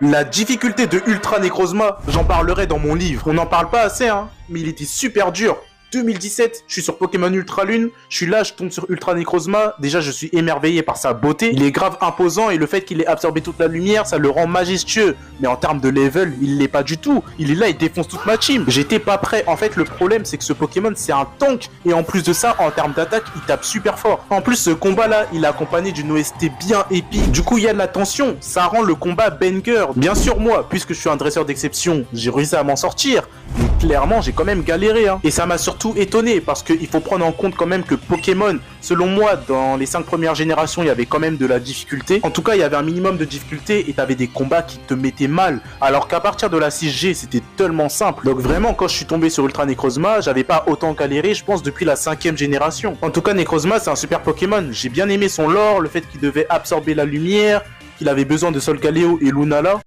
La difficulté de Ultra Necrozma, j'en parlerai dans mon livre. On n'en parle pas assez, hein, mais il était super dur. 2017, je suis sur Pokémon Ultra Lune, je suis là, je tombe sur Ultra Necrozma, déjà je suis émerveillé par sa beauté, il est grave imposant et le fait qu'il ait absorbé toute la lumière, ça le rend majestueux. Mais en termes de level, il l'est pas du tout, il est là, il défonce toute ma team. J'étais pas prêt, en fait le problème c'est que ce Pokémon c'est un tank, et en plus de ça, en termes d'attaque, il tape super fort. En plus ce combat là, il est accompagné d'une OST bien épique, du coup il y a de la tension, ça rend le combat banger. Bien sûr moi, puisque je suis un dresseur d'exception, j'ai réussi à m'en sortir, mais clairement j'ai quand même galéré, hein. Et ça m'a surtout étonné parce qu'il faut prendre en compte quand même que Pokémon, selon moi, dans les 5 premières générations, il y avait quand même de la difficulté. En tout cas, il y avait un minimum de difficulté et t'avais des combats qui te mettaient mal. Alors qu'à partir de la 6G, c'était tellement simple. Donc vraiment, quand je suis tombé sur Ultra Necrozma, j'avais pas autant galéré, je pense, depuis la 5ème génération. En tout cas, Necrozma, c'est un super Pokémon. J'ai bien aimé son lore, le fait qu'il devait absorber la lumière, qu'il avait besoin de Solgaleo et Lunala.